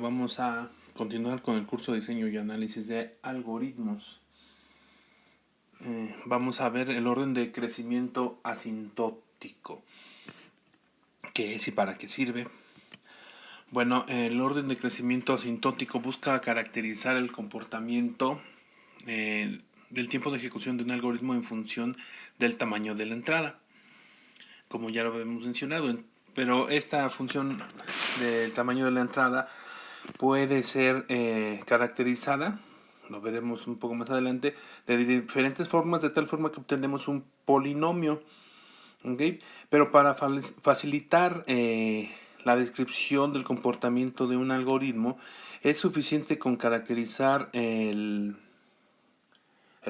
vamos a continuar con el curso de diseño y análisis de algoritmos. Vamos a ver el orden de crecimiento asintótico. ¿Qué es y para qué sirve? Bueno, el orden de crecimiento asintótico busca caracterizar el comportamiento del tiempo de ejecución de un algoritmo en función del tamaño de la entrada, como ya lo habíamos mencionado. Pero esta función del tamaño de la entrada puede ser caracterizada, lo veremos un poco más adelante, de diferentes formas, de tal forma que obtenemos un polinomio. ¿Okay? Pero para facilitar la descripción del comportamiento de un algoritmo, es suficiente con caracterizar el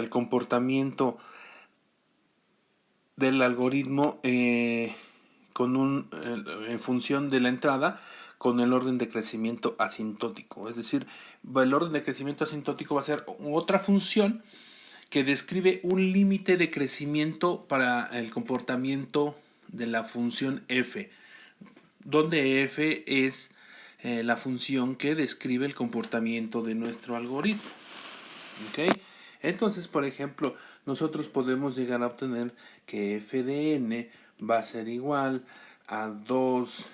comportamiento del algoritmo en función de la entrada con el orden de crecimiento asintótico. Es decir, el orden de crecimiento asintótico va a ser otra función que describe un límite de crecimiento para el comportamiento de la función f, donde f es la función que describe el comportamiento de nuestro algoritmo. ¿Okay? Entonces, por ejemplo, nosotros podemos llegar a obtener que f de n va a ser igual a 2n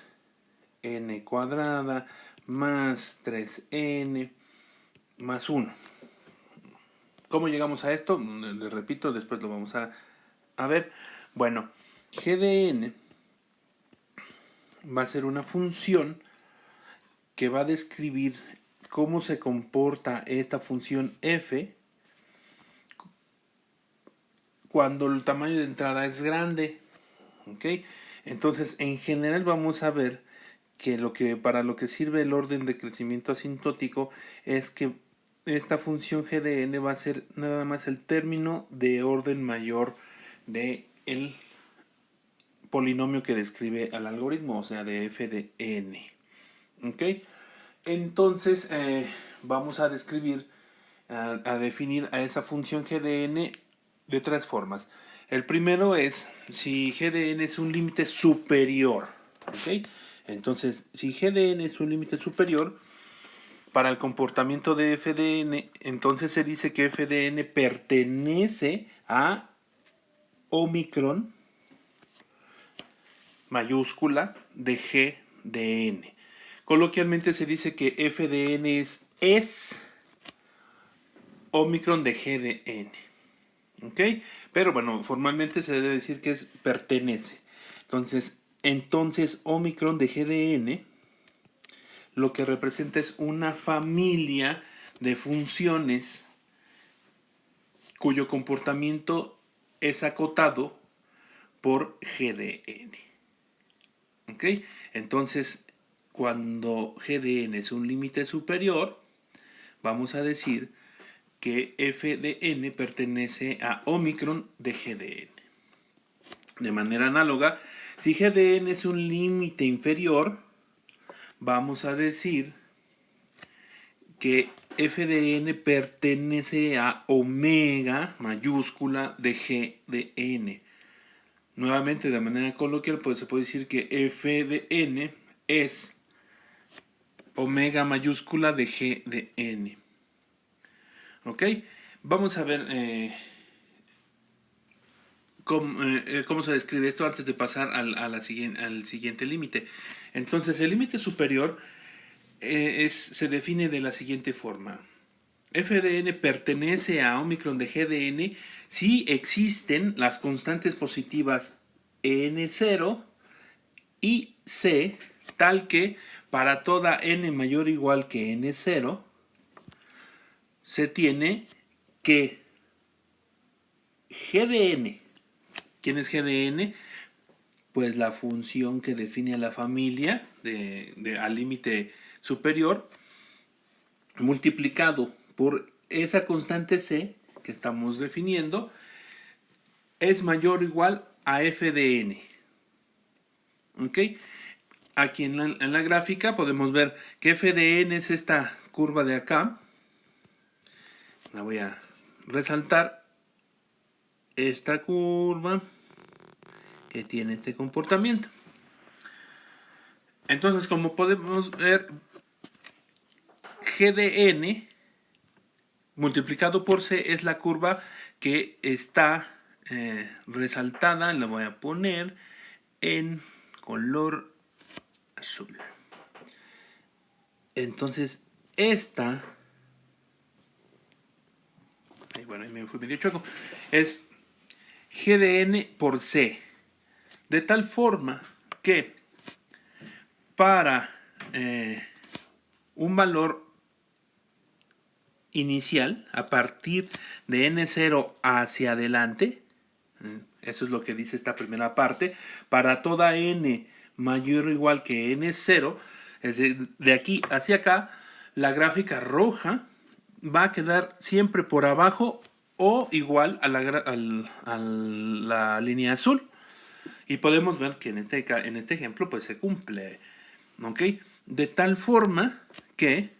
cuadrada más 3n más 1. ¿Cómo llegamos a esto? Les repito, después lo vamos a ver. Bueno, g de n va a ser una función que va a describir cómo se comporta esta función f cuando el tamaño de entrada es grande. ¿Okay? Entonces, en general vamos a ver que para lo que sirve el orden de crecimiento asintótico es que esta función g de n va a ser nada más el término de orden mayor de el polinomio que describe al algoritmo, o sea, de f de n. ¿Ok? Entonces, vamos a describir, a definir a esa función g de n de tres formas. El primero es si g de n es un límite superior. ¿Ok? Entonces, si g de n es un límite superior, para el comportamiento de f de n, entonces se dice que f de n pertenece a Omicron mayúscula de g de n. Coloquialmente se dice que f de n es Omicron de g de n. ¿Ok? Pero bueno, formalmente se debe decir que es pertenece. Entonces Omicron de g de n lo que representa es una familia de funciones cuyo comportamiento es acotado por g de n. ¿Ok? Entonces, cuando g de n es un límite superior, vamos a decir que f de n pertenece a Omicron de g de n. De manera análoga, si g de n es un límite inferior, vamos a decir que f de n pertenece a omega mayúscula de g de n. Nuevamente, de manera coloquial, pues se puede decir que f de n es omega mayúscula de g de n. ¿Ok? Vamos a ver cómo se describe esto antes de pasar al siguiente límite. Entonces, el límite superior se define de la siguiente forma. F de n pertenece a Omicron de g de n si existen las constantes positivas n0 y c, tal que para toda n mayor o igual que n0 se tiene que g de n. ¿Quién es g de n? Pues la función que define a la familia al límite superior multiplicado por esa constante c que estamos definiendo es mayor o igual a f de n. ¿Ok? Aquí en la gráfica podemos ver que f de n es esta curva de acá. La voy a resaltar. Esta curva que tiene este comportamiento. Entonces, como podemos ver, G de n multiplicado por C es la curva que está resaltada. La voy a poner en color azul. Entonces esta, bueno, ahí me fui medio chueco, es G de n por C, de tal forma que para un valor inicial a partir de n0 hacia adelante, eso es lo que dice esta primera parte, para toda n mayor o igual que n0, es de aquí hacia acá, la gráfica roja va a quedar siempre por abajo o igual a la línea azul. Y podemos ver que en este ejemplo pues se cumple, ¿ok? De tal forma que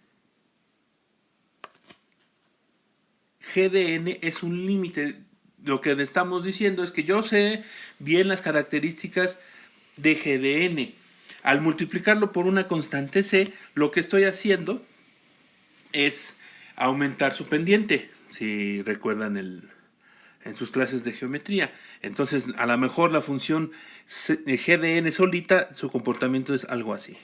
G de n es un límite. Lo que le estamos diciendo es que yo sé bien las características de G de n. Al multiplicarlo por una constante C, lo que estoy haciendo es aumentar su pendiente, si recuerdan en sus clases de geometría. Entonces, a lo mejor la función G de n solita, su comportamiento es algo así.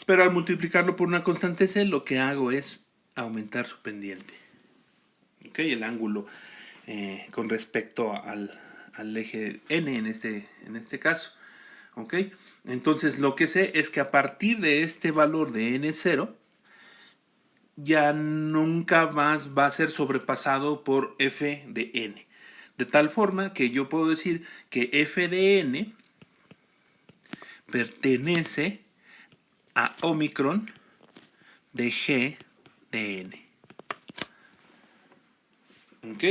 Pero al multiplicarlo por una constante C, lo que hago es aumentar su pendiente. ¿Ok? El ángulo con respecto al eje n en este caso. ¿Ok? Entonces lo que sé es que a partir de este valor de n0, ya nunca más va a ser sobrepasado por f de n. De tal forma que yo puedo decir que f de n pertenece a Omicron de G de n. ¿Ok?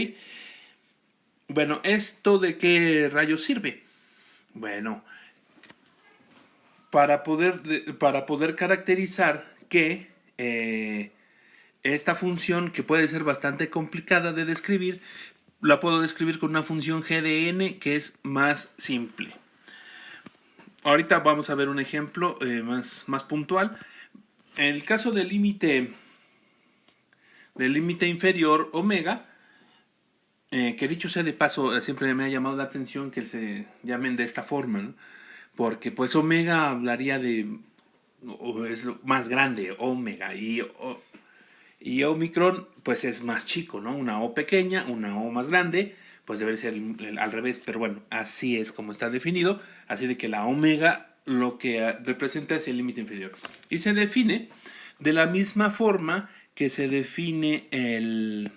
Bueno, ¿esto de qué rayos sirve? Bueno, para poder caracterizar que esta función, que puede ser bastante complicada de describir, la puedo describir con una función G de n que es más simple. Ahorita vamos a ver un ejemplo más puntual. En el caso del límite inferior omega, que dicho sea de paso, siempre me ha llamado la atención que se llamen de esta forma, ¿no? Porque pues omega hablaría de, o es más grande, omega, y Omicron pues es más chico, ¿no? Una O pequeña, una O más grande, pues debe ser al revés, pero bueno, así es como está definido, así de que la omega lo que representa es el límite inferior. Y se define de la misma forma que se define el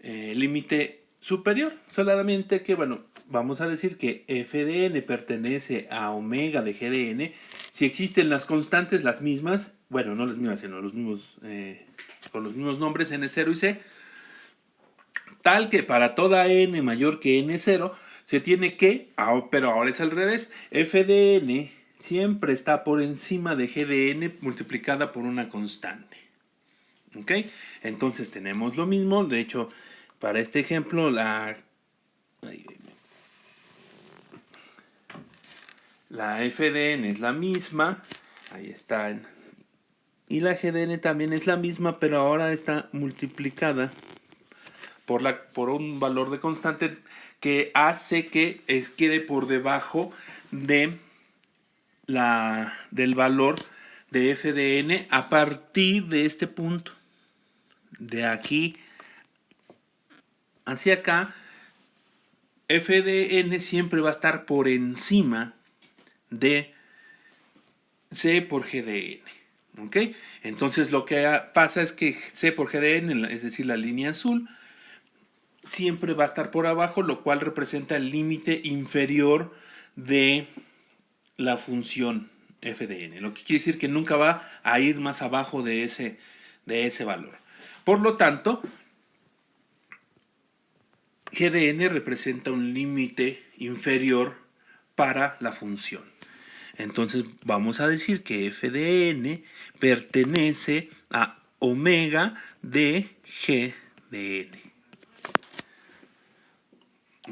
límite superior, solamente que, bueno, vamos a decir que f de n pertenece a omega de g de n si existen las constantes las mismas, bueno, no las mismas, sino los mismos, con los mismos nombres n0 y c, tal que para toda n mayor que n0 se tiene que, pero ahora es al revés, f de n siempre está por encima de g de n multiplicada por una constante. ¿Ok? Entonces tenemos lo mismo, de hecho, para este ejemplo, la f de n es la misma, ahí está, y la g de n también es la misma, pero ahora está multiplicada por un valor de constante que hace que quede por debajo del valor de f de n a partir de este punto. De aquí hacia acá, f de n siempre va a estar por encima de c por g de n. ¿Ok? Entonces lo que pasa es que c por g de n, es decir, la línea azul, siempre va a estar por abajo, lo cual representa el límite inferior de la función f de n. Lo que quiere decir que nunca va a ir más abajo de ese valor. Por lo tanto, g de n representa un límite inferior para la función. Entonces vamos a decir que f de n pertenece a omega de g de n.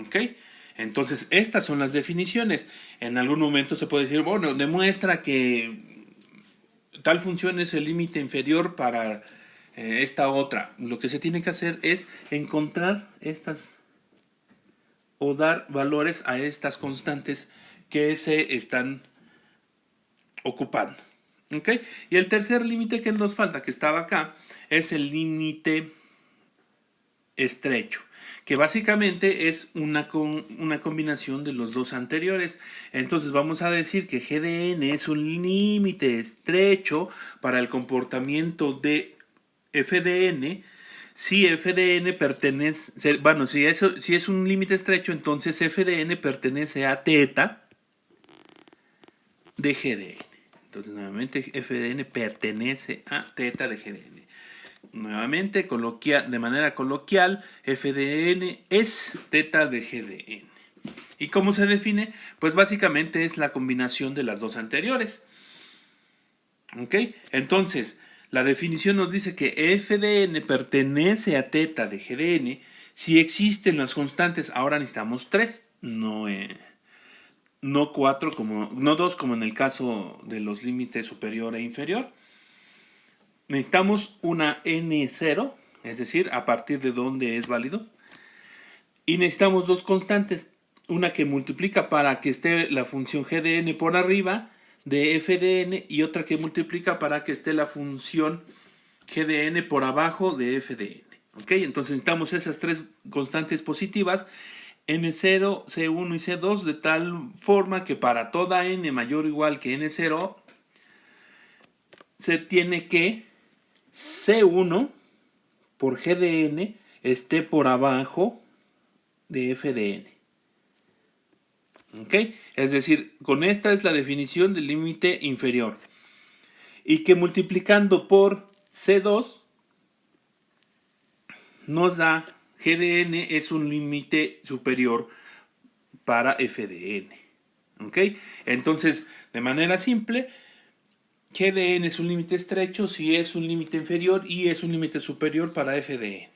¿Ok? Entonces, estas son las definiciones. En algún momento se puede decir, bueno, demuestra que tal función es el límite inferior para esta otra. Lo que se tiene que hacer es encontrar estas o dar valores a estas constantes que se están ocupando. ¿Ok? Y el tercer límite que nos falta, que estaba acá, es el límite estrecho, que básicamente es una combinación de los dos anteriores. Entonces vamos a decir que g de n es un límite estrecho para el comportamiento de f de n, si f de n pertenece, bueno, si es un límite estrecho, entonces f de n pertenece a θ de g de n. Entonces nuevamente f de n pertenece a θ de g de n. Nuevamente, de manera coloquial, f de n es θ de g de n. ¿Y cómo se define? Pues básicamente es la combinación de las dos anteriores. ¿Ok? Entonces, la definición nos dice que f de n pertenece a θ de g de n si existen las constantes. Ahora necesitamos 3, no 4, no 2 como en el caso de los límites superior e inferior. Necesitamos una n0, es decir, a partir de donde es válido. Y necesitamos dos constantes, una que multiplica para que esté la función g de n por arriba de f de n y otra que multiplica para que esté la función g de n por abajo de f de n. ¿Ok? Entonces necesitamos esas tres constantes positivas, n0, c1 y c2, de tal forma que para toda n mayor o igual que n0 se tiene que C1 por G de n esté por abajo de F de n. ¿Ok? Es decir, con esta es la definición del límite inferior. Y que multiplicando por C2 nos da G de n es un límite superior para F de n. ¿Ok? Entonces, de manera simple, G de n es un límite estrecho si es un límite inferior y es un límite superior para f de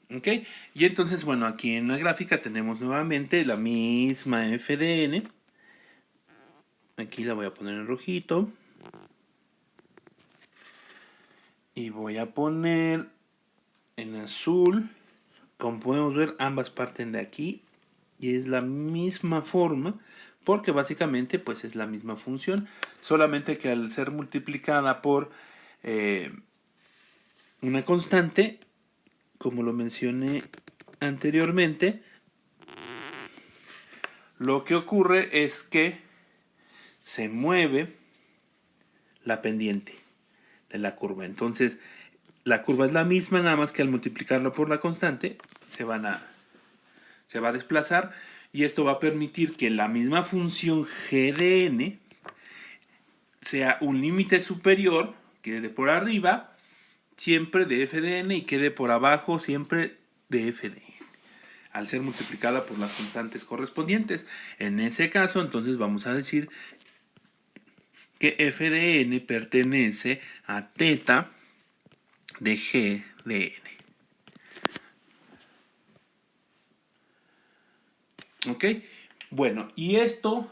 n. ¿Ok? Y entonces, bueno, aquí en la gráfica tenemos nuevamente la misma f de n. Aquí la voy a poner en rojito. Y voy a poner en azul. Como podemos ver, ambas parten de aquí. Y es la misma forma, porque básicamente pues es la misma función, solamente que al ser multiplicada por una constante, como lo mencioné anteriormente, lo que ocurre es que se mueve la pendiente de la curva. Entonces la curva es la misma, nada más que al multiplicarla por la constante se va a desplazar, y esto va a permitir que la misma función g de n sea un límite superior, quede por arriba siempre de f de n y quede por abajo siempre de f de n, al ser multiplicada por las constantes correspondientes. En ese caso, entonces vamos a decir que f de n pertenece a θ de g de n. ¿Ok? Bueno, y esto,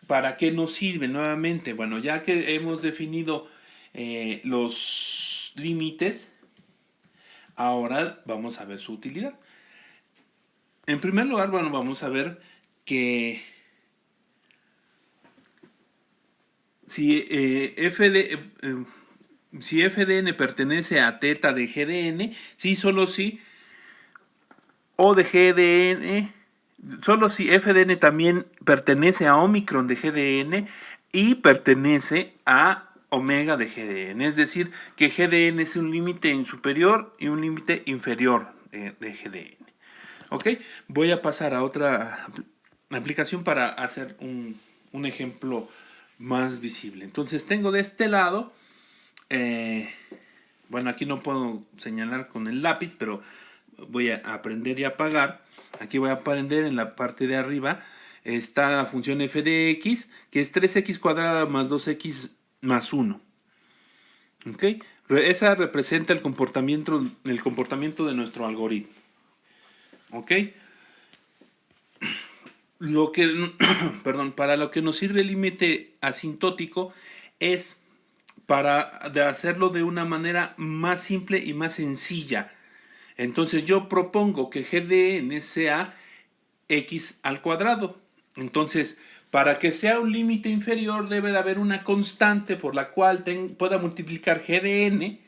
¿para qué nos sirve nuevamente? Bueno, ya que hemos definido los límites, ahora vamos a ver su utilidad. En primer lugar, bueno, vamos a ver que si si f de n pertenece a θ de g de n, sí, solo si O de g de n, solo si f de n también pertenece a Omicron de g de n y pertenece a omega de g de n. Es decir, que g de n es un límite superior y un límite inferior de g de n. ¿Ok? Voy a pasar a otra aplicación para hacer un ejemplo más visible. Entonces tengo de este lado, bueno, aquí no puedo señalar con el lápiz, pero voy a aprender y apagar. Aquí voy a aprender en la parte de arriba. Está la función f de x, que es 3x cuadrada más 2x más 1. ¿Ok? Esa representa el comportamiento de nuestro algoritmo. ¿Ok? Perdón, para lo que nos sirve el límite asintótico es para hacerlo de una manera más simple y más sencilla. Entonces yo propongo que g de n sea x al cuadrado. Entonces, para que sea un límite inferior debe de haber una constante por la cual pueda multiplicar g de n,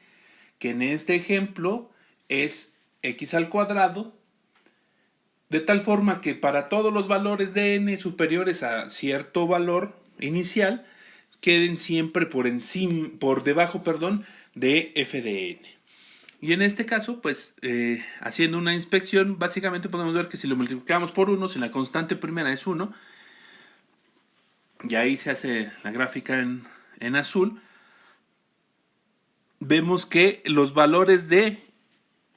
que en este ejemplo es x al cuadrado, de tal forma que para todos los valores de n superiores a cierto valor inicial queden siempre por debajo, de f de n. Y en este caso, pues, haciendo una inspección, básicamente podemos ver que si lo multiplicamos por 1, si la constante primera es 1, y ahí se hace la gráfica en azul, vemos que los valores de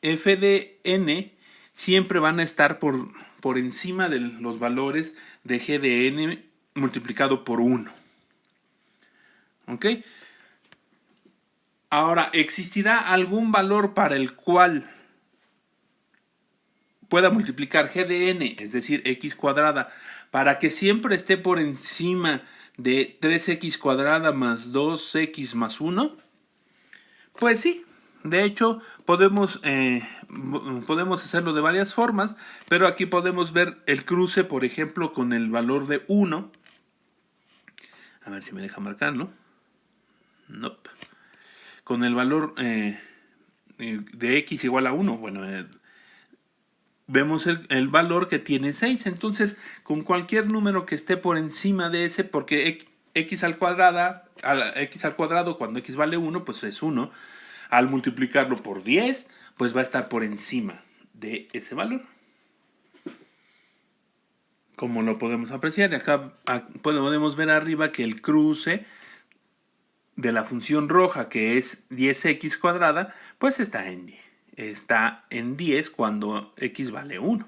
f de n siempre van a estar por encima de los valores de g de n multiplicado por 1. ¿Ok? Ahora, ¿existirá algún valor para el cual pueda multiplicar g de n, es decir, x cuadrada, para que siempre esté por encima de 3x cuadrada más 2x más 1? Pues sí, de hecho podemos hacerlo de varias formas, pero aquí podemos ver el cruce, por ejemplo, con el valor de 1. A ver si me deja marcarlo. Nope. Con el valor de x igual a 1. Bueno, vemos el valor que tiene 6. Entonces, con cualquier número que esté por encima de ese, porque x al cuadrado, cuando x vale 1, pues es 1. Al multiplicarlo por 10, pues va a estar por encima de ese valor. Como lo podemos apreciar, acá podemos ver arriba que el cruce de la función roja, que es 10x cuadrada, pues está en 10 cuando x vale 1.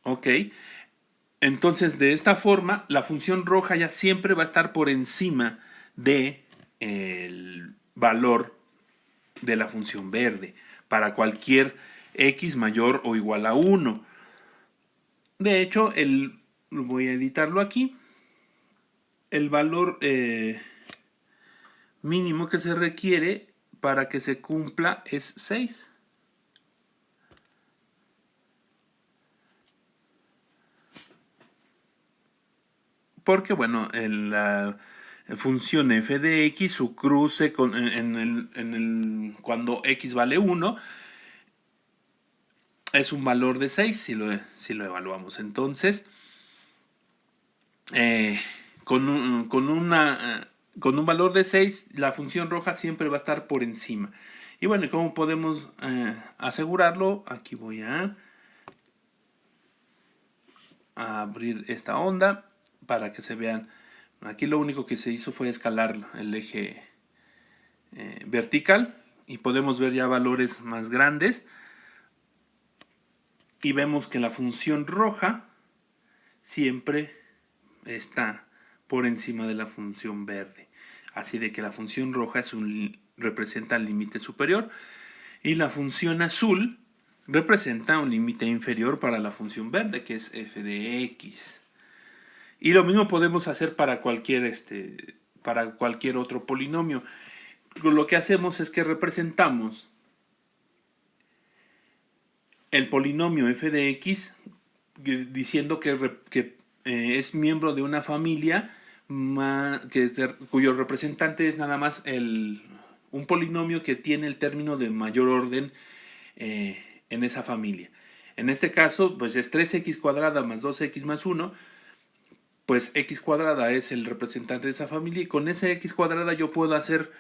Ok, entonces de esta forma la función roja ya siempre va a estar por encima del valor de la función verde para cualquier x mayor o igual a 1. De hecho, voy a editarlo aquí. El valor mínimo que se requiere para que se cumpla es 6. Porque, bueno, la función f de x, su cruce cuando x vale 1, es un valor de 6 si lo evaluamos. Entonces, con un valor de 6, la función roja siempre va a estar por encima. Y bueno, ¿cómo podemos asegurarlo? Aquí voy a abrir esta onda para que se vean. Aquí lo único que se hizo fue escalar el eje vertical y podemos ver ya valores más grandes. Y vemos que la función roja siempre está por encima de la función verde. Así de que la función roja representa el límite superior y la función azul representa un límite inferior para la función verde, que es f de x. Y lo mismo podemos hacer para cualquier otro polinomio. Lo que hacemos es que representamos el polinomio f de x diciendo que es miembro de una familia cuyo representante es nada más un polinomio que tiene el término de mayor orden en esa familia. En este caso, pues es 3x cuadrada más 2x más 1, pues x cuadrada es el representante de esa familia y con esa x cuadrada yo puedo hacer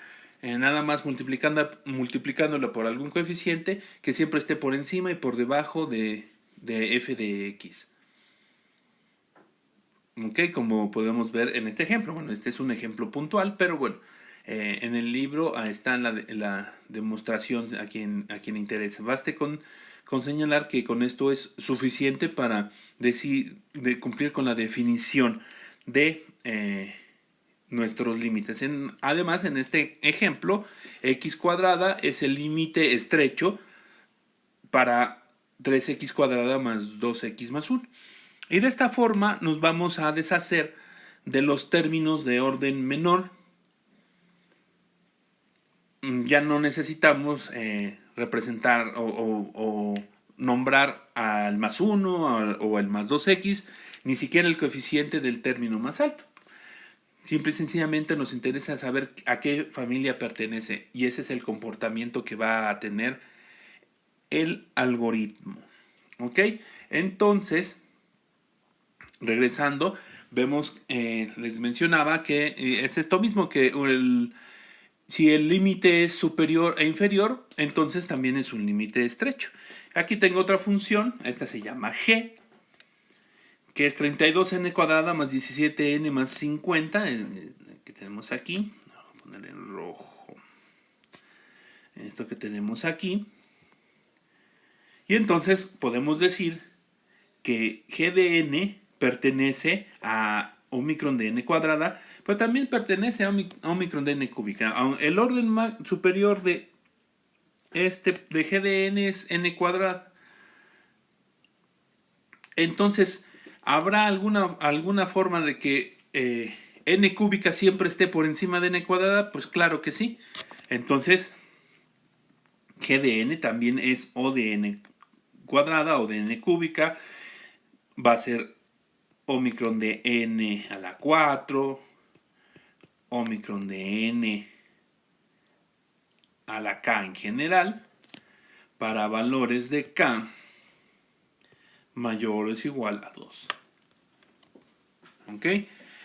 nada más multiplicándola por algún coeficiente que siempre esté por encima y por debajo de f de x. Ok, como podemos ver en este ejemplo. Bueno, este es un ejemplo puntual, pero bueno, en el libro está la demostración a quien interese. Baste con señalar que con esto es suficiente para cumplir con la definición de nuestros límites. Además, en este ejemplo, x cuadrada es el límite estrecho para 3x cuadrada más 2x más 1. Y de esta forma nos vamos a deshacer de los términos de orden menor. Ya no necesitamos representar o nombrar al más 1 o al más 2x, ni siquiera el coeficiente del término más alto. Simple y sencillamente nos interesa saber a qué familia pertenece, y ese es el comportamiento que va a tener el algoritmo. ¿Ok? Entonces, regresando, vemos, les mencionaba que es esto mismo, que si el límite es superior e inferior, entonces también es un límite estrecho. Aquí tengo otra función, esta se llama g, que es 32n cuadrada más 17n más 50, que tenemos aquí. Vamos a poner en rojo esto que tenemos aquí. Y entonces podemos decir que g de n pertenece a Omicron de n cuadrada, pero también pertenece a Omicron de n cúbica. El orden superior de g de n es n cuadrada. Entonces, ¿habrá alguna forma de que n cúbica siempre esté por encima de n cuadrada? Pues claro que sí. Entonces, g de n también es O de n cuadrada o de n cúbica. Va a ser Omicron de n a la 4, Omicron de n a la k en general, para valores de k mayor o igual a 2. ¿Ok?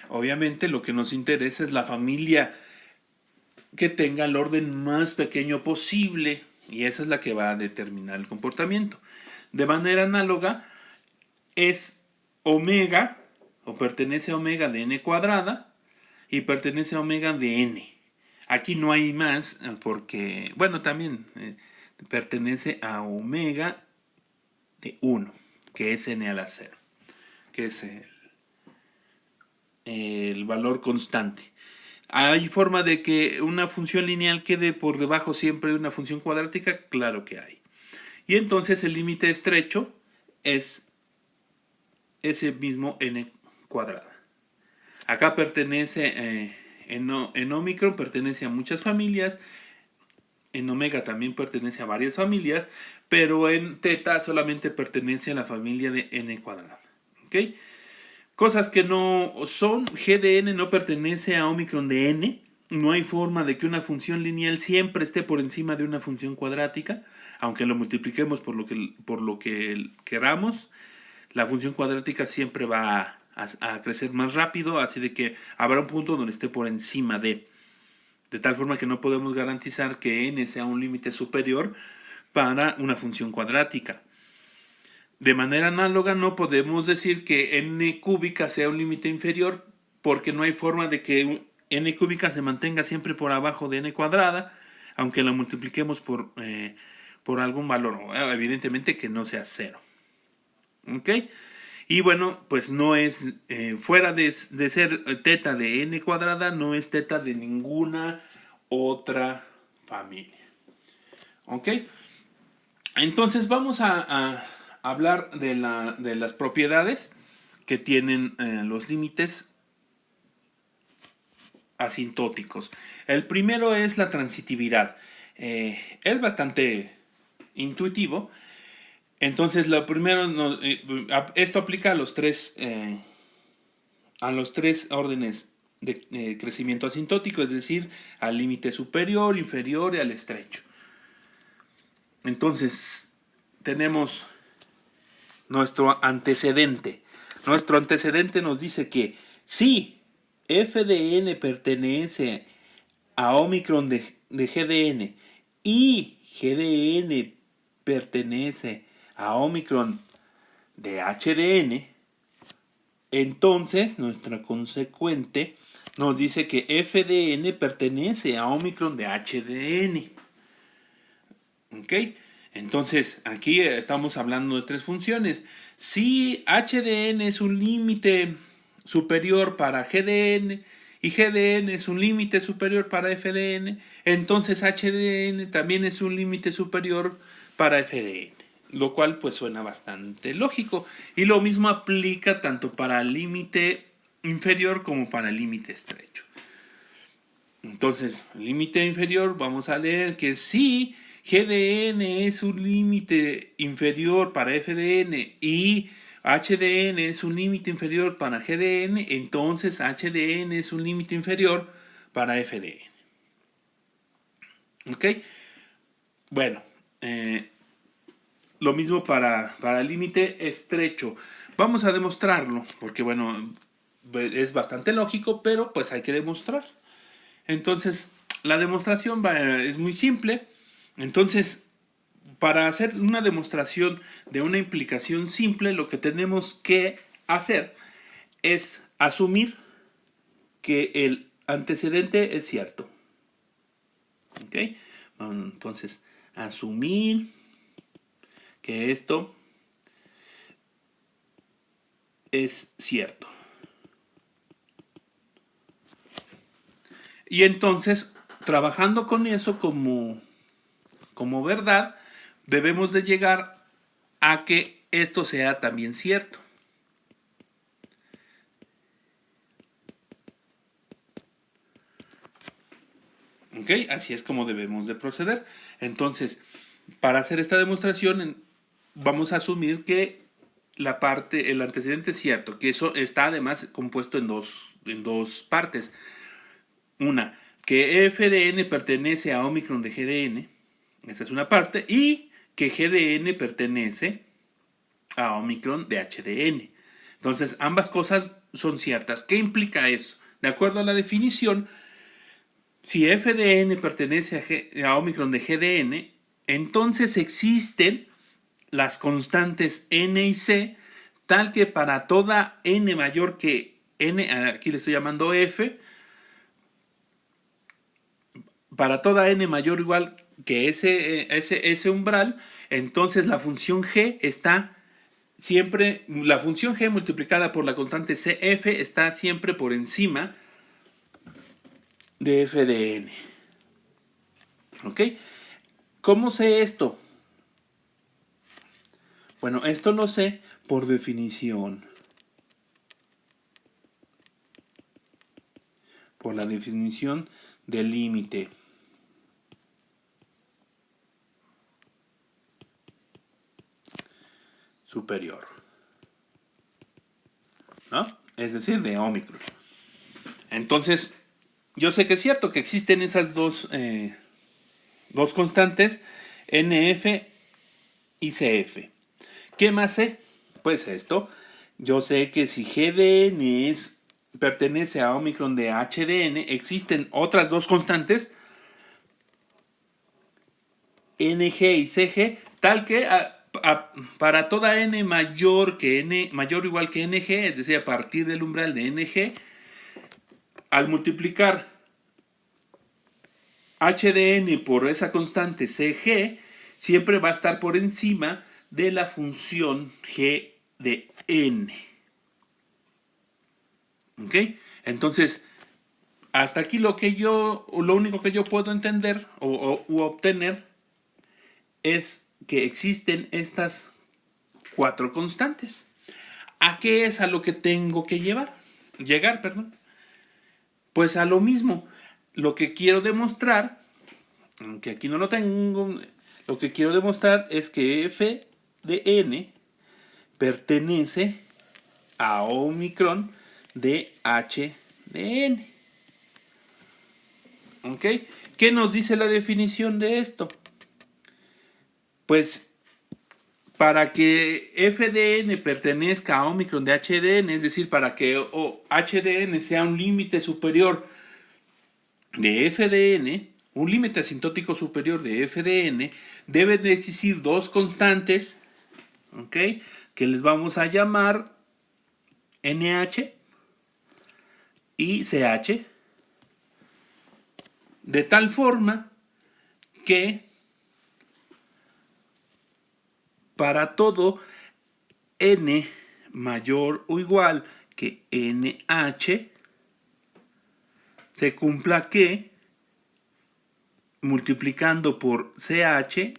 Obviamente lo que nos interesa es la familia que tenga el orden más pequeño posible, y esa es la que va a determinar el comportamiento. De manera análoga, es omega, o pertenece a omega de n cuadrada, y pertenece a omega de n. Aquí no hay más, porque, bueno, también pertenece a omega de 1, que es n a la 0, que es el valor constante. ¿Hay forma de que una función lineal quede por debajo siempre de una función cuadrática? Claro que hay. Y entonces el límite estrecho es ese mismo n cuadrada. Acá pertenece, en Omicron pertenece a muchas familias, en Omega también pertenece a varias familias, pero en Theta solamente pertenece a la familia de n cuadrada. ¿Ok? Cosas que no son, g de n no pertenece a Omicron de n. No hay forma de que una función lineal siempre esté por encima de una función cuadrática, aunque lo multipliquemos por lo que queramos. La función cuadrática siempre va a crecer más rápido, así de que habrá un punto donde esté por encima de tal forma que no podemos garantizar que n sea un límite superior para una función cuadrática. De manera análoga, no podemos decir que n cúbica sea un límite inferior, porque no hay forma de que n cúbica se mantenga siempre por abajo de n cuadrada, aunque la multipliquemos por algún valor, evidentemente que no sea 0. ¿Ok? Y bueno, pues no es, fuera de ser teta de n cuadrada, no es teta de ninguna otra familia. ¿Ok? Entonces vamos a hablar de las propiedades que tienen los límites asintóticos. El primero es la transitividad. Es bastante intuitivo. Entonces, lo primero, esto aplica a los tres órdenes de crecimiento asintótico, es decir, al límite superior, inferior y al estrecho. Entonces, tenemos nuestro antecedente. Nuestro antecedente nos dice que si f de n pertenece a Omicron de g de n y g de n pertenece a Omicron de h de n, entonces nuestra consecuente nos dice que f de n pertenece a Omicron de h de n. ¿Ok? Entonces, aquí estamos hablando de tres funciones. Si h de n es un límite superior para g de n y g de n es un límite superior para f de n, entonces h de n también es un límite superior para f de n. lo cual pues suena bastante lógico. Y lo mismo aplica tanto para el límite inferior como para el límite estrecho. Entonces, el límite inferior vamos a leer que si g de n es un límite inferior para f de n y h de n es un límite inferior para g de n, entonces h de n es un límite inferior para f de n. ¿Ok? Bueno, lo mismo para el límite estrecho. Vamos a demostrarlo, porque bueno, es bastante lógico, pero pues hay que demostrar. Entonces, la demostración es muy simple. Entonces, para hacer una demostración de una implicación simple, lo que tenemos que hacer es asumir que el antecedente es cierto. ¿Ok? Entonces, asumir que esto es cierto. Y entonces, trabajando con eso como verdad, debemos de llegar a que esto sea también cierto. ¿Ok? Así es como debemos de proceder. Entonces, para hacer esta demostración, vamos a asumir que el antecedente es cierto, que eso está además compuesto en dos partes. Una, que f de n pertenece a Omicron de g de n, esa es una parte, y que g de n pertenece a Omicron de h de n. Entonces, ambas cosas son ciertas. ¿Qué implica eso? De acuerdo a la definición, si f de n pertenece a Omicron de g de n, entonces existen las constantes n y c, tal que para toda n mayor que n, aquí le estoy llamando f, para toda n mayor o igual que ese umbral, entonces la función g está siempre, la función g multiplicada por la constante cf está siempre por encima de f de n. ¿Ok? ¿Cómo sé esto? Bueno, esto lo sé por definición. Por la definición del límite. Superior. ¿No? Es decir, de Omicron. Entonces, yo sé que es cierto que existen esas dos constantes, NF y CF. ¿Qué más sé? Pues esto. Yo sé que si GDN pertenece a Omicron de HDN, existen otras dos constantes, NG y CG, tal que para toda n mayor o igual que NG, es decir, a partir del umbral de NG, al multiplicar HDN por esa constante CG, siempre va a estar por encima de la función G de N. ¿Ok? Entonces, hasta aquí lo único que yo puedo entender u obtener es que existen estas cuatro constantes. ¿A qué es a lo que tengo que llegar, perdón? Pues a lo mismo. Lo que quiero demostrar, aunque aquí no lo tengo, lo que quiero demostrar es que f de n pertenece a Omicron de h de n. ¿Ok? ¿Qué nos dice la definición de esto? Pues para que f de n pertenezca a Omicron de h de n, es decir, para que h de n sea un límite superior de f de n, un límite asintótico superior de f de n, deben de existir dos constantes, ¿ok? Que les vamos a llamar nh y ch, de tal forma que para todo n mayor o igual que nh, se cumpla que multiplicando por ch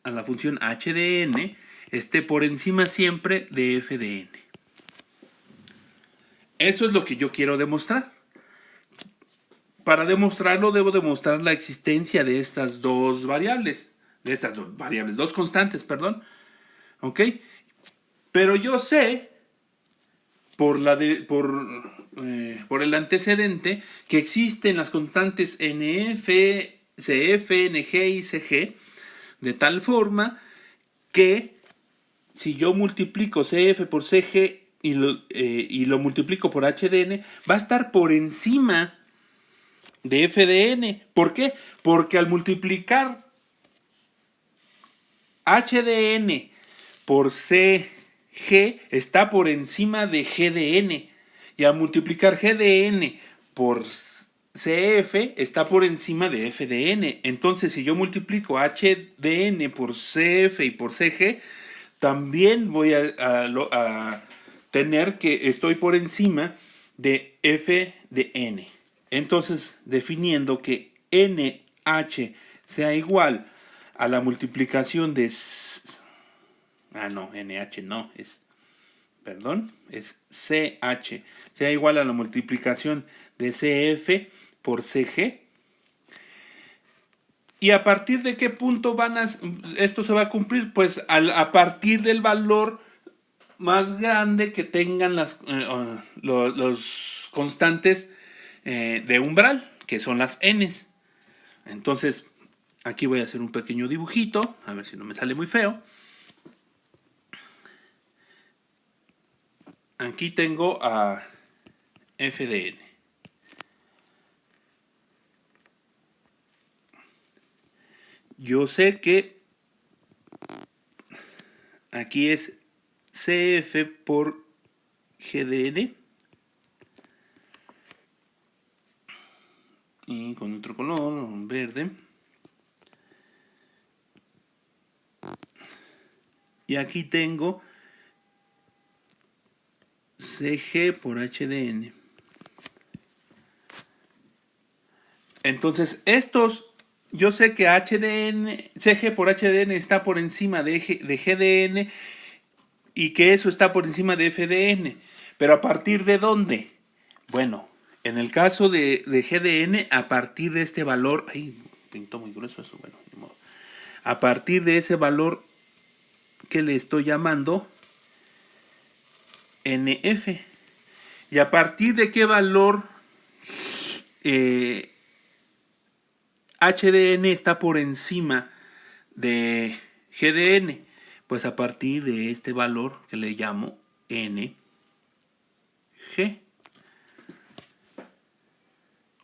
a la función h de n esté por encima siempre de f de n. Eso es lo que yo quiero demostrar. Para demostrarlo debo demostrar la existencia de estas dos variables, dos constantes, perdón. ¿Ok? Pero yo sé por el antecedente que existen las constantes NF, CF, NG y CG de tal forma que si yo multiplico CF por CG y lo multiplico por HDN, va a estar por encima de f de n. ¿Por qué? Porque al multiplicar h de n por cg está por encima de g de n. Y al multiplicar g de n por cf está por encima de f de n. Entonces, si yo multiplico h de n por cf y por cg, también voy a tener que estoy por encima de f de n. Entonces, definiendo que NH sea igual a la multiplicación de... NH no, es CH. Sea igual a la multiplicación de CF por CG. ¿Y a partir de qué punto esto se va a cumplir? Pues a partir del valor más grande que tengan los constantes de umbral, que son las n's. Entonces, aquí voy a hacer un pequeño dibujito, a ver si no me sale muy feo. Aquí tengo a f de n. Yo sé que aquí es CF por G de n. Y con otro color, un verde. Y aquí tengo CG por H de n. Entonces, yo sé que CG por H de n está por encima de G de n y que eso está por encima de f de n. Pero ¿a partir de dónde? Bueno, en el caso de G de n, a partir de este valor... Ay, pintó muy grueso eso, bueno, ni modo. A partir de ese valor que le estoy llamando NF. Y a partir de qué valor H de n está por encima de G de n. Pues a partir de este valor que le llamo NG.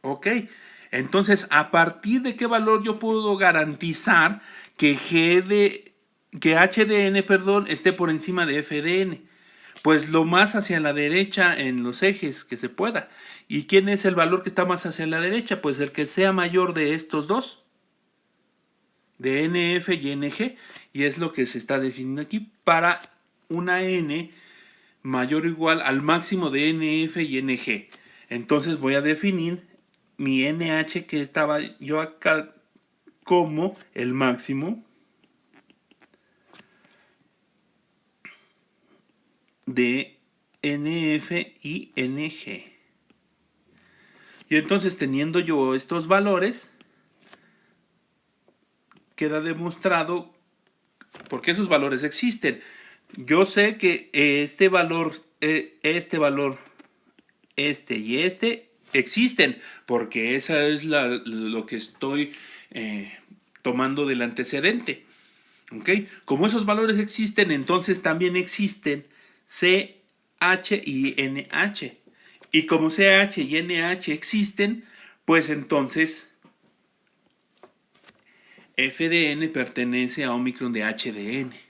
Ok, entonces a partir de qué valor yo puedo garantizar que H de n, esté por encima de F de n. Pues lo más hacia la derecha en los ejes que se pueda. ¿Y quién es el valor que está más hacia la derecha? Pues el que sea mayor de estos dos, de NF y NG, y es lo que se está definiendo aquí para una n mayor o igual al máximo de NF y NG. Entonces voy a definir mi NH que estaba yo acá como el máximo de NF y NG. Y entonces, teniendo yo estos valores, queda demostrado porque esos valores existen. Yo sé que este y este existen, porque esa es lo que estoy tomando del antecedente. ¿Okay? Como esos valores existen, entonces también existen CH y NH. Y como CH y NH existen, pues entonces F de n pertenece a Omicron de H de n.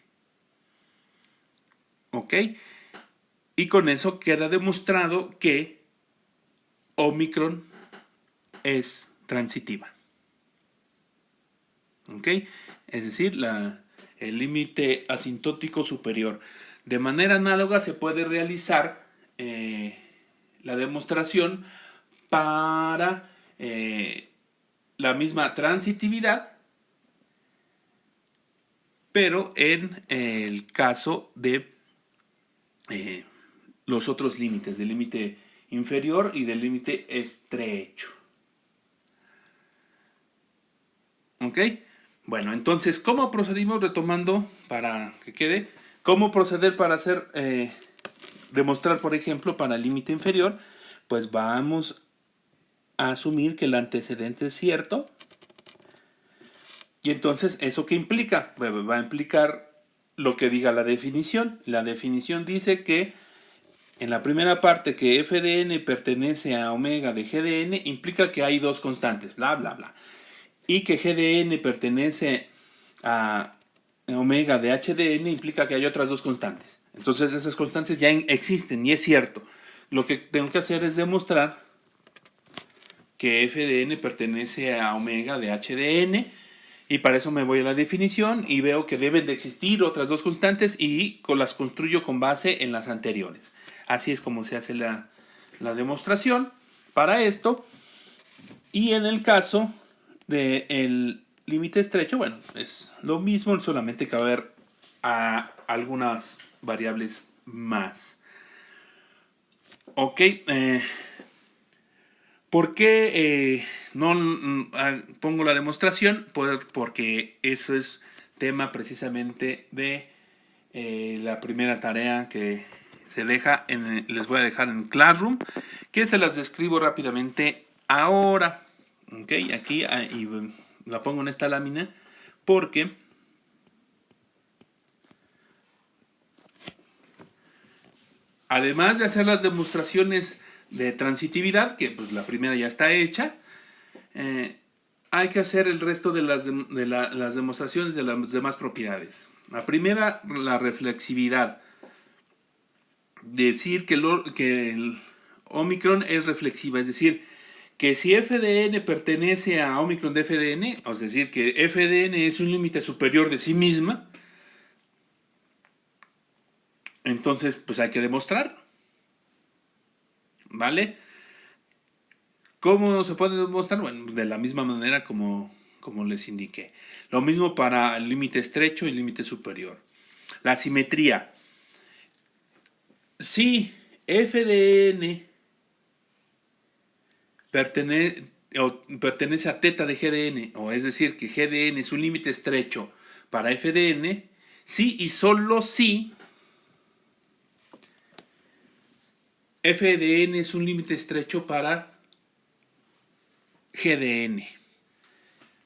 ¿Ok? Y con eso queda demostrado que Omicron es transitiva. ¿Ok? Es decir, el límite asintótico superior. De manera análoga se puede realizar la demostración para la misma transitividad pero en el caso de los otros límites, del límite inferior y del límite estrecho. ¿Ok? Bueno, entonces, ¿cómo procedimos retomando para que quede? ¿Cómo proceder para hacer, demostrar, por ejemplo, para el límite inferior? Pues vamos a asumir que el antecedente es cierto. Y entonces, ¿eso qué implica? Va a implicar lo que diga la definición. La definición dice que en la primera parte que f de n pertenece a omega de g de n implica que hay dos constantes, bla, bla, bla. Y que g de n pertenece a omega de h de n implica que hay otras dos constantes. Entonces esas constantes ya existen y es cierto. Lo que tengo que hacer es demostrar que f de n pertenece a omega de h de n, y para eso me voy a la definición y veo que deben de existir otras dos constantes y las construyo con base en las anteriores. Así es como se hace la demostración para esto. Y en el caso del límite estrecho, bueno, es lo mismo, solamente que va a haber algunas variables más. Ok, ¿por qué no pongo la demostración? Pues porque eso es tema precisamente de la primera tarea que se deja les voy a dejar en Classroom, que se las describo rápidamente ahora. Ok, aquí y la pongo en esta lámina porque además de hacer las demostraciones de transitividad, que pues la primera ya está hecha, hay que hacer el resto de las demostraciones de las demás propiedades. La primera, la reflexividad. Decir que el Omicron es reflexiva, es decir, que si f de n pertenece a Omicron de f de n, es decir, que f de n es un límite superior de sí misma, entonces pues hay que demostrar, ¿vale? ¿Cómo se puede demostrar? Bueno, de la misma manera como les indiqué. Lo mismo para el límite estrecho y el límite superior. La simetría. Si f de n pertenece a teta de g de n, o es decir, que g de n es un límite estrecho para f de n, sí y solo si f de n es un límite estrecho para g de n.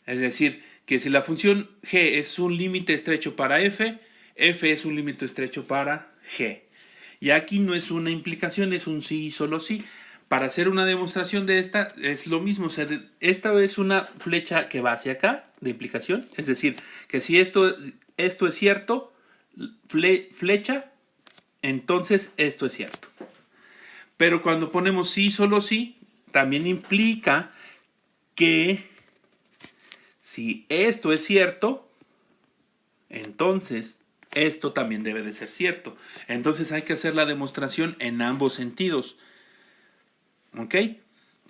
Es decir, que si la función g es un límite estrecho para f, f es un límite estrecho para g. Y aquí no es una implicación, es un sí y solo sí. Para hacer una demostración de esta es lo mismo. O sea, esta es una flecha que va hacia acá de implicación. Es decir, que si esto es cierto, flecha, entonces esto es cierto. Pero cuando ponemos sí, solo sí, también implica que si esto es cierto, entonces esto también debe de ser cierto. Entonces hay que hacer la demostración en ambos sentidos. ¿Ok?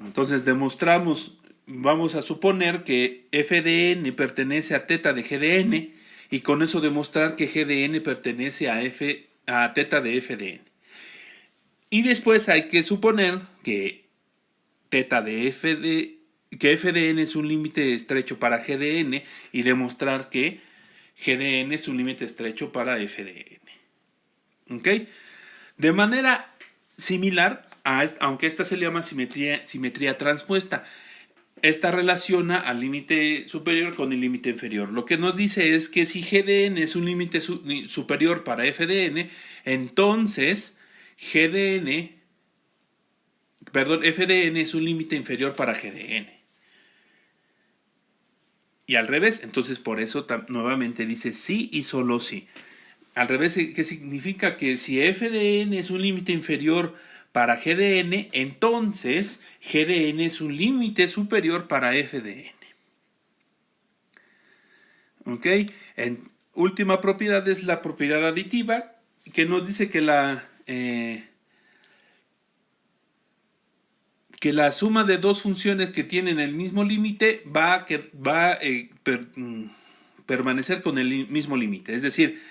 Entonces demostramos, vamos a suponer que f de n pertenece a teta de g de n, y con eso demostrar que g de n pertenece a teta de f de n. Y después hay que suponer que teta de f de n es un límite estrecho para g de n, y demostrar que g de n es un límite estrecho para f de n. ¿Ok? De manera similar, aunque esta se llama simetría transpuesta, esta relaciona al límite superior con el límite inferior. Lo que nos dice es que si g de n es un límite superior para f de n, entonces f de n es un límite inferior para g de n. Y al revés, entonces por eso nuevamente dice sí y solo sí. Al revés, ¿qué significa? Que si f de n es un límite inferior para g de n, entonces g de n es un límite superior para f de n. ¿Ok? Última propiedad es la propiedad aditiva, que nos dice que la suma de dos funciones que tienen el mismo límite va permanecer con el mismo límite. Es decir,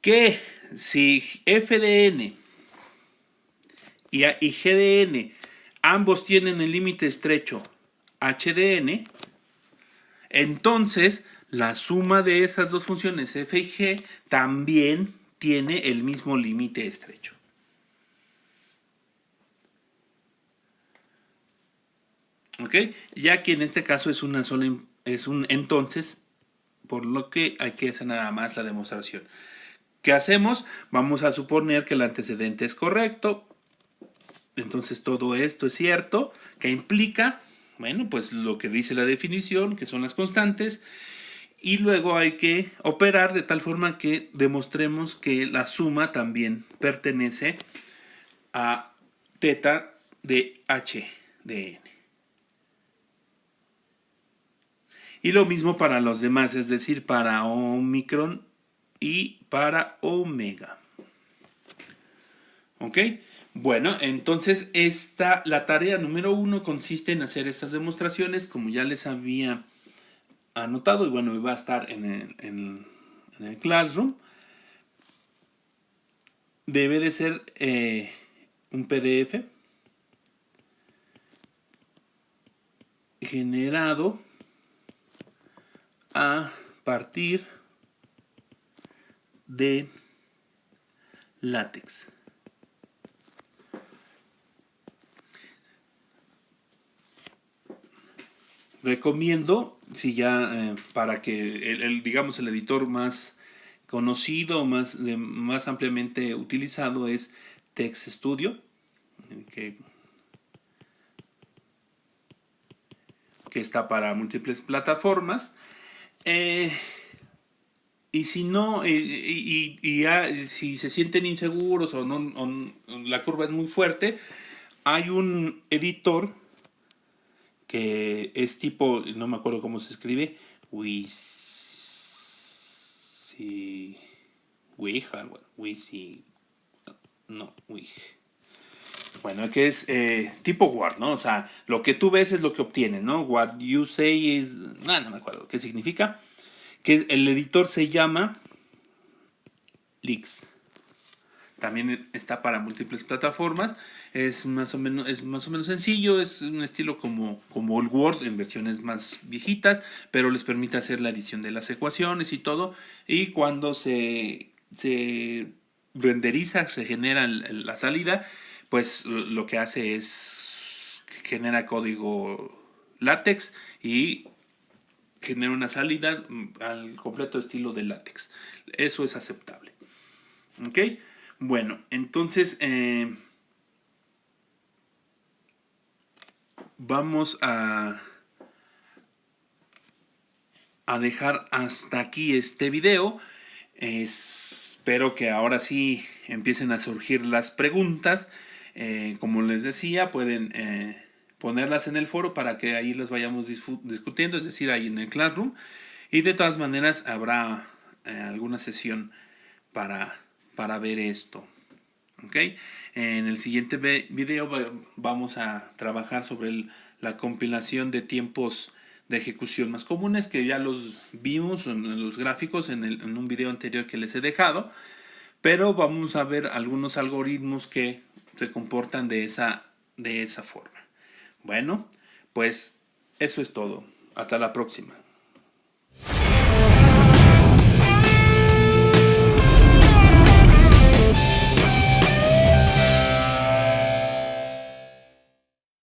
que si f de n y g de n ambos tienen el límite estrecho h de n, entonces la suma de esas dos funciones f y g también tiene el mismo límite estrecho. ¿Ok? Ya que en este caso es una sola, es un entonces, por lo que hay que hacer nada más la demostración. ¿Qué hacemos? Vamos a suponer que el antecedente es correcto. Entonces todo esto es cierto. ¿Qué implica? Bueno, pues lo que dice la definición, que son las constantes. Y luego hay que operar de tal forma que demostremos que la suma también pertenece a teta de h de n. Y lo mismo para los demás, es decir, para Omicron y para Omega. ¿Ok? Bueno, entonces la tarea número 1 consiste en hacer estas demostraciones, como ya les había anotado, y bueno, va a estar en el Classroom. Debe de ser un PDF generado a partir de látex. Recomiendo, si ya para que digamos el editor más conocido, más ampliamente utilizado es Text Studio, que está para múltiples plataformas. Y si no, si se sienten inseguros o la curva es muy fuerte, hay un editor que es tipo, no me acuerdo cómo se escribe, Wig, bueno, que es tipo Word, ¿no? O sea, lo que tú ves es lo que obtienes, ¿no? What you say is... no me acuerdo qué significa. Que el editor se llama Lix. También está para múltiples plataformas. Es más o menos sencillo. Es un estilo como el Word en versiones más viejitas, pero les permite hacer la edición de las ecuaciones y todo. Y cuando se renderiza, se genera la salida, pues lo que hace es genera código látex y genera una salida al completo estilo de látex. Eso es aceptable. ¿Ok? Bueno, entonces vamos a dejar hasta aquí este video. Espero que ahora sí empiecen a surgir las preguntas. Como les decía, pueden ponerlas en el foro para que ahí las vayamos discutiendo, es decir, ahí en el Classroom. Y de todas maneras habrá alguna sesión para ver esto. ¿Ok? En el siguiente video vamos a trabajar sobre la compilación de tiempos de ejecución más comunes, que ya los vimos en los gráficos en un video anterior que les he dejado, pero vamos a ver algunos algoritmos que se comportan de esa forma. Bueno, pues eso es todo. Hasta la próxima.